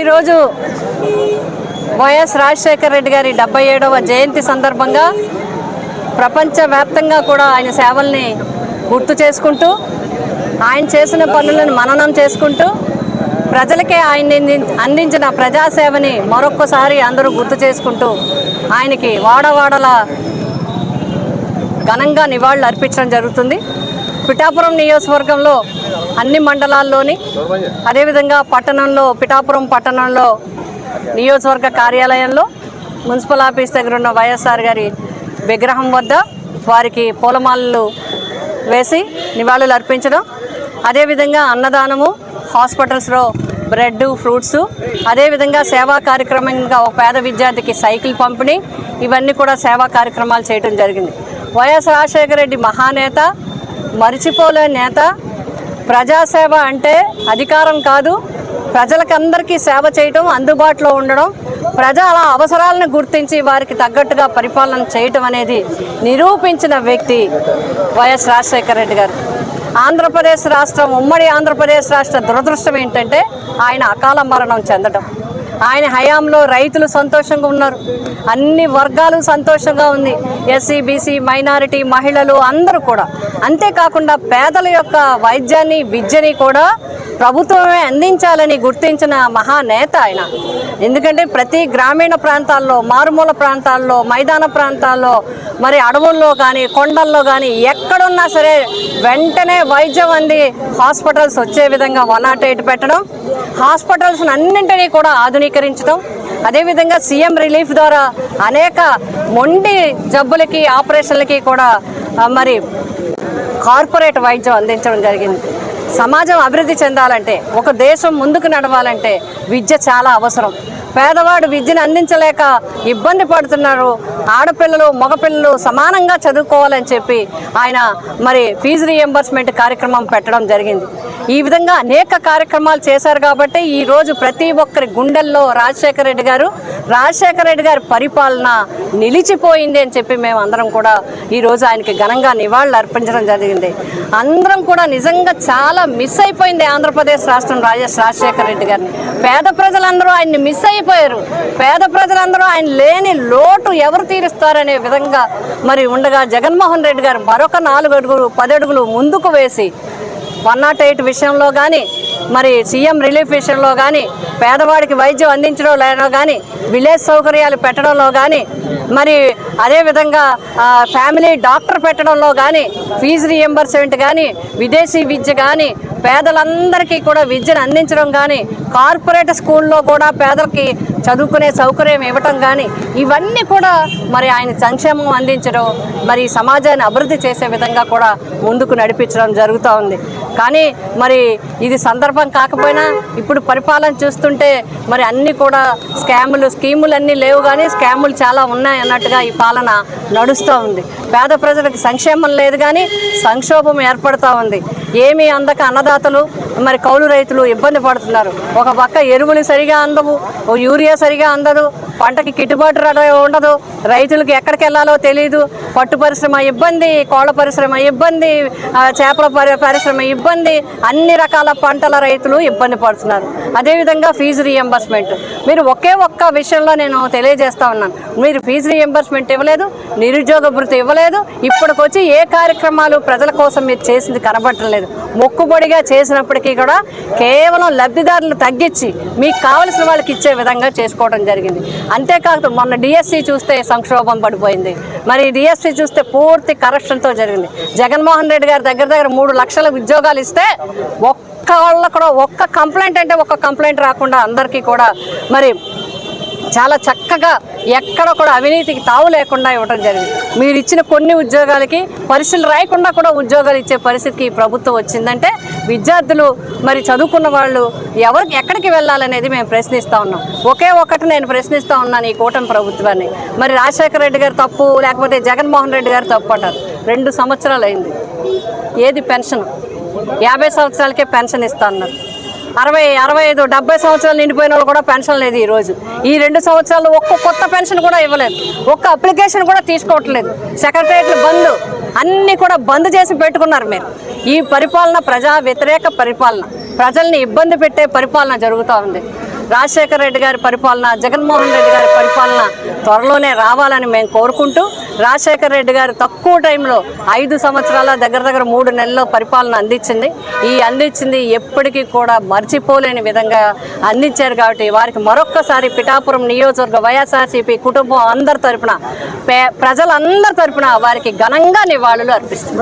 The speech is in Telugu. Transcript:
ఈరోజు వైఎస్ రాజశేఖర రెడ్డి గారి 77వ జయంతి సందర్భంగా ప్రపంచవ్యాప్తంగా కూడా ఆయన సేవల్ని గుర్తు చేసుకుంటూ ఆయన చేసిన పనులను మననం చేసుకుంటూ ప్రజలకే ఆయన అందించిన ప్రజాసేవని మరొక్కసారి అందరూ గుర్తు చేసుకుంటూ ఆయనకి వాడవాడల ఘనంగా నివాళులు అర్పించడం జరుగుతుంది. పిఠాపురం నియోజకవర్గంలో అన్ని మండలాల్లోని అదేవిధంగా పిఠాపురం పట్టణంలో నియోజకవర్గ కార్యాలయంలో మున్సిపల్ ఆఫీస్ దగ్గర ఉన్న వైఎస్ఆర్ గారి విగ్రహం వద్ద వారికి పూలమాలలు వేసి నివాళులు అర్పించడం, అదేవిధంగా అన్నదానము, హాస్పిటల్స్లో బ్రెడ్ ఫ్రూట్స్, అదేవిధంగా సేవా కార్యక్రమంగా ఒక పేద విద్యార్థికి సైకిల్ పంపిణీ, ఇవన్నీ కూడా సేవా కార్యక్రమాలు చేయడం జరిగింది. వైఎస్ రాజశేఖర రెడ్డి మహానేత, మరిచిపోలే నేత. ప్రజాసేవ అంటే అధికారం కాదు, ప్రజలకందరికీ సేవ చేయటం, అందుబాటులో ఉండడం, ప్రజల అవసరాలను గుర్తించి వారికి తగ్గట్టుగా పరిపాలన చేయటం అనేది నిరూపించిన వ్యక్తి వైఎస్ రాజశేఖర రెడ్డి గారు. ఆంధ్రప్రదేశ్ రాష్ట్రం, ఉమ్మడి ఆంధ్రప్రదేశ్ రాష్ట్ర దురదృష్టం ఏంటంటే ఆయన అకాల మరణం చెందడం. ఆయన హయాంలో రైతులు సంతోషంగా ఉన్నారు, అన్ని వర్గాలు సంతోషంగా ఉంది, ఎస్సీ బీసీ మైనారిటీ మహిళలు అందరూ కూడా. అంతేకాకుండా పేదల యొక్క వైద్యాన్ని విద్యని కూడా ప్రభుత్వమే అందించాలని గుర్తించిన మహానేత ఆయన. ఎందుకంటే ప్రతి గ్రామీణ ప్రాంతాల్లో, మారుమూల ప్రాంతాల్లో, మైదాన ప్రాంతాల్లో, మరి అడవుల్లో కానీ కొండల్లో కానీ ఎక్కడున్నా సరే వెంటనే వైద్యం అంది హాస్పిటల్స్ వచ్చే విధంగా 108 పెట్టడం, హాస్పిటల్స్ అన్నింటినీ కూడా ఆధునీకరించడం, అదేవిధంగా సీఎం రిలీఫ్ ద్వారా అనేక మొండి జబ్బులకి ఆపరేషన్లకి కూడా మరి కార్పొరేట్ వైద్యం అందించడం జరిగింది. సమాజం అభివృద్ధి చెందాలంటే, ఒక దేశం ముందుకు నడవాలంటే విద్య చాలా అవసరం. పేదవాడు విద్యను అందించలేక ఇబ్బంది పడుతున్నారు. ఆడపిల్లలు మగపిల్లలు సమానంగా చదువుకోవాలని చెప్పి ఆయన మరి ఫీజు రీఎంబర్స్మెంట్ కార్యక్రమం పెట్టడం జరిగింది. ఈ విధంగా అనేక కార్యక్రమాలు చేశారు కాబట్టి ఈరోజు ప్రతి ఒక్కరి గుండెల్లో రాజశేఖర రెడ్డి గారి పరిపాలన నిలిచిపోయింది అని చెప్పి మేము అందరం కూడా ఈరోజు ఆయనకి ఘనంగా నివాళులు అర్పించడం జరిగింది. అందరం కూడా నిజంగా చాలా మిస్ అయిపోయింది ఆంధ్రప్రదేశ్ రాష్ట్రం రాజశేఖర రెడ్డి గారిని. పేద ప్రజలందరూ ఆయన్ని మిస్ అయిపోయారు. పేద ప్రజలందరూ ఆయన లేని లోటు ఎవరు తీరుస్తారనే విధంగా మరి ఉండగా జగన్మోహన్ రెడ్డి గారు మరొక 4 అడుగులు 10 అడుగులు ముందుకు వేసి 108 విషయంలో కానీ, మరి సీఎం రిలీఫ్ విషయంలో కానీ, పేదవాడికి వైద్యం అందించడంలో కానీ, విలేజ్ సౌకర్యాలు పెట్టడంలో కానీ, మరి అదేవిధంగా ఫ్యామిలీ డాక్టర్ పెట్టడంలో కానీ, ఫీజు రీఎంబర్స్మెంట్ కానీ, విదేశీ విద్య కానీ, పేదలందరికీ కూడా విద్యను అందించడం కానీ, కార్పొరేట్ స్కూల్లో కూడా పేదలకి చదువుకునే సౌకర్యం ఇవ్వటం కానీ, ఇవన్నీ కూడా మరి ఆయన సంక్షేమం అందించడం, మరి సమాజాన్ని అభివృద్ధి చేసే విధంగా కూడా ముందుకు నడిపించడం జరుగుతూ ఉంది. కానీ మరి ఇది సందర్భం కాకపోయినా ఇప్పుడు పరిపాలన చూస్తుంటే మరి అన్నీ కూడా స్కీములు అన్నీ లేవు, కానీ స్కాములు చాలా ఉన్నాయి అన్నట్టుగా ఈ పాలన నడుస్తూ ఉంది. పేద ప్రజలకు సంక్షేమం లేదు, కానీ సంక్షోభం ఏర్పడుతూ ఉంది. ఏమీ అందక అన్నదాతలు, మరి కౌలు రైతులు ఇబ్బంది పడుతున్నారు. ఒక పక్క ఎరువులు సరిగా అందవు, యూరియా సరిగా అందదు, పంటకి గిట్టుబాటు ఉండదు, రైతులకు ఎక్కడికి వెళ్ళాలో తెలియదు, పట్టు పరిశ్రమ ఇబ్బంది, కోళ్ళ పరిశ్రమ ఇబ్బంది, చేపల పరిశ్రమ ఇబ్బంది, అన్ని రకాల పంటల రైతులు ఇబ్బంది పడుతున్నారు. అదేవిధంగా ఫీజు రీఎంబర్స్మెంట్ మీరు ఒక్క విషయంలో నేను తెలియజేస్తా ఉన్నాను. మీరు ఫీజు రీఎంబర్స్మెంట్ ఇవ్వలేదు, నిరుద్యోగ భృతి ఇవ్వలేదు, ఇప్పటికొచ్చి ఏ కార్యక్రమాలు ప్రజల కోసం మీరు చేసింది కనబడలేదు. మొక్కుబడిగా చేసినప్పటికీ కూడా కేవలం లబ్ధిదారులు తగ్గించి మీకు కావలసిన వాళ్ళకి ఇచ్చే విధంగా చేసుకోవడం జరిగింది. అంతేకాదు మొన్న డిఎస్సి చూస్తే సంక్షోభం పడిపోయింది. మరి డిఎస్సి చూస్తే పూర్తి కరప్షన్తో జరిగింది. జగన్మోహన్ రెడ్డి గారి దగ్గర 3 లక్షల ఉద్యోగాలు ఇస్తే ఒక్క కంప్లైంట్ అంటే ఒక్క కంప్లైంట్ రాకుండా అందరికీ కూడా మరి చాలా చక్కగా ఎక్కడ కూడా అవినీతికి తావు లేకుండా ఇవ్వడం జరిగింది. మీరు ఇచ్చిన కొన్ని ఉద్యోగాలకి పరీక్షలు రాయకుండా కూడా ఉద్యోగాలు ఇచ్చే పరిస్థితికి ప్రభుత్వం వచ్చిందంటే విద్యార్థులు మరి చదువుకున్న వాళ్ళు ఎక్కడికి వెళ్ళాలనేది మేము ప్రశ్నిస్తూ ఉన్నాం. ఒకటి నేను ప్రశ్నిస్తూ ఉన్నాను ఈ కూటమి ప్రభుత్వాన్ని. మరి రాజశేఖర రెడ్డి గారు తప్పు, లేకపోతే జగన్మోహన్ రెడ్డి గారు తప్పు అంటారు. 2 సంవత్సరాలు అయింది. ఏది పెన్షన్? 50 సంవత్సరాలకే పెన్షన్ ఇస్తా అన్నారు. 60, 65, 70 సంవత్సరాలు నిండిపోయిన వాళ్ళు కూడా పెన్షన్ లేదు. ఈరోజు ఈ 2 సంవత్సరాలు ఒక్క కొత్త పెన్షన్ కూడా ఇవ్వలేదు, ఒక్క అప్లికేషన్ కూడా తీసుకోవట్లేదు. సెక్రటరియట్లు బంద్, అన్నీ కూడా బంద్ చేసి పెట్టుకున్నారు. మీరు ఈ పరిపాలన ప్రజా వ్యతిరేక పరిపాలన, ప్రజల్ని ఇబ్బంది పెట్టే పరిపాలన జరుగుతూ ఉంది. రాజశేఖర రెడ్డి గారి పరిపాలన, జగన్మోహన్ రెడ్డి గారి పరిపాలన త్వరలోనే రావాలని మేము కోరుకుంటూ, రాజశేఖర రెడ్డి గారు తక్కువ టైంలో 5 సంవత్సరాల దగ్గర 3 నెలల్లో పరిపాలన అందించింది ఎప్పటికీ కూడా మర్చిపోలేని విధంగా అందించారు. కాబట్టి వారికి మరొక్కసారి పిఠాపురం నియోజకవర్గ వైఎస్ఆర్సీపీ కుటుంబం అందరి తరపున, ప్రజలందరి తరపున వారికి ఘనంగా నివాళులు అర్పిస్తున్నారు.